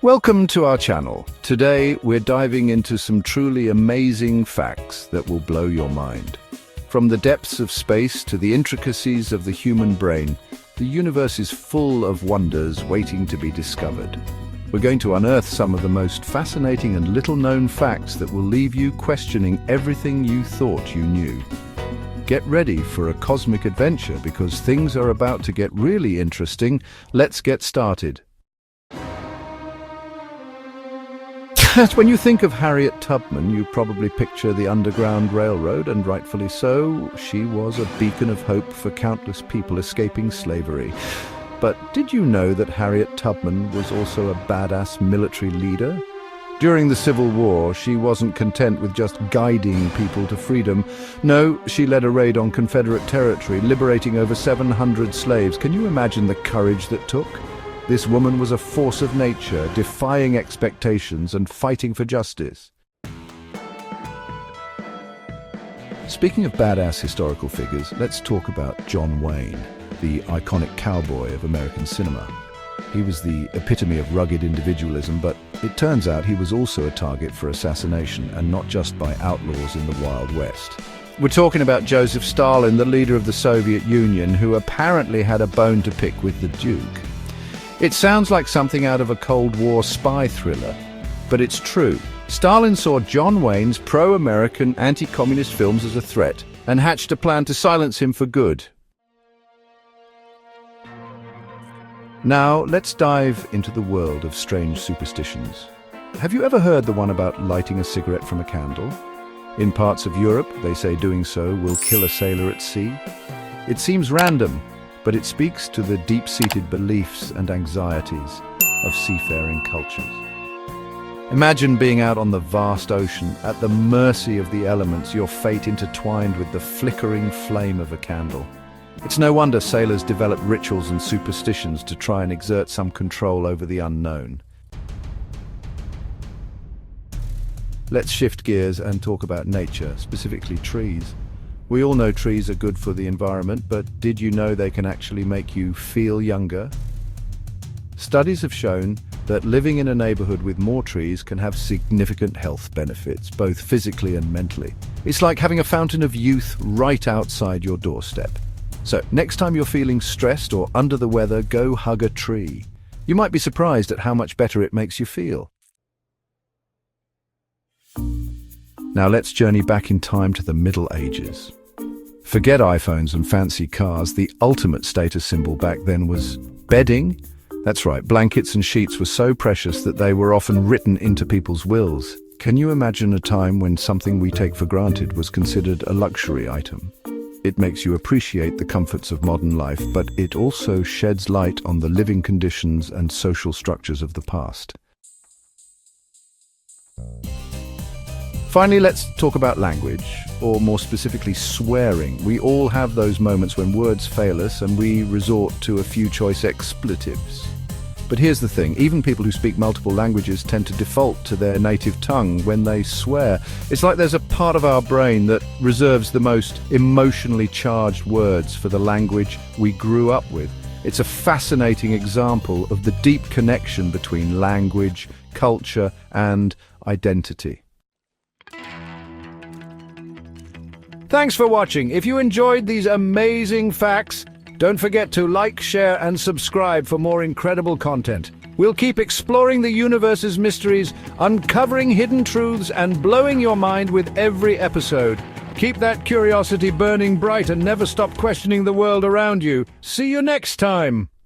Welcome to our channel. Today we're diving into some truly amazing facts that will blow your mind. From the depths of space to the intricacies of the human brain, the universe is full of wonders waiting to be discovered. We're going to unearth some of the most fascinating and little-known facts that will leave you questioning everything you thought you knew. Get ready for a cosmic adventure because things are about to get really interesting. Let's get started. When you think of Harriet Tubman, you probably picture the Underground Railroad, and rightfully so. She was a beacon of hope for countless people escaping slavery. But did you know that Harriet Tubman was also a badass military leader? During the Civil War, she wasn't content with just guiding people to freedom. No, she led a raid on Confederate territory, liberating over 700 slaves. Can you imagine the courage that took? This woman was a force of nature, defying expectations and fighting for justice. Speaking of badass historical figures, let's talk about John Wayne, the iconic cowboy of American cinema. He was the epitome of rugged individualism, but it turns out he was also a target for assassination, and not just by outlaws in the Wild West. We're talking about Joseph Stalin, the leader of the Soviet Union, who apparently had a bone to pick with the Duke. It sounds like something out of a Cold War spy thriller, but it's true. Stalin saw John Wayne's pro-American, anti-communist films as a threat and hatched a plan to silence him for good. Now, let's dive into the world of strange superstitions. Have you ever heard the one about lighting a cigarette from a candle? In parts of Europe, they say doing so will kill a sailor at sea. It seems random, but it speaks to the deep-seated beliefs and anxieties of seafaring cultures. Imagine being out on the vast ocean, at the mercy of the elements, your fate intertwined with the flickering flame of a candle. It's no wonder sailors develop rituals and superstitions to try and exert some control over the unknown. Let's shift gears and talk about nature, specifically trees. We all know trees are good for the environment, but did you know they can actually make you feel younger? Studies have shown that living in a neighborhood with more trees can have significant health benefits, both physically and mentally. It's like having a fountain of youth right outside your doorstep. So, next time you're feeling stressed or under the weather, go hug a tree. You might be surprised at how much better it makes you feel. Now let's journey back in time to the Middle Ages. Forget iPhones and fancy cars, the ultimate status symbol back then was bedding. That's right, blankets and sheets were so precious that they were often written into people's wills. Can you imagine a time when something we take for granted was considered a luxury item? It makes you appreciate the comforts of modern life, but it also sheds light on the living conditions and social structures of the past. Finally, let's talk about language, or more specifically swearing. We all have those moments when words fail us and we resort to a few choice expletives. But here's the thing, even people who speak multiple languages tend to default to their native tongue when they swear. It's like there's a part of our brain that reserves the most emotionally charged words for the language we grew up with. It's a fascinating example of the deep connection between language, culture, and identity. Thanks for watching. If you enjoyed these amazing facts, don't forget to like, share, and subscribe for more incredible content. We'll keep exploring the universe's mysteries, uncovering hidden truths, and blowing your mind with every episode. Keep that curiosity burning bright and never stop questioning the world around you. See you next time!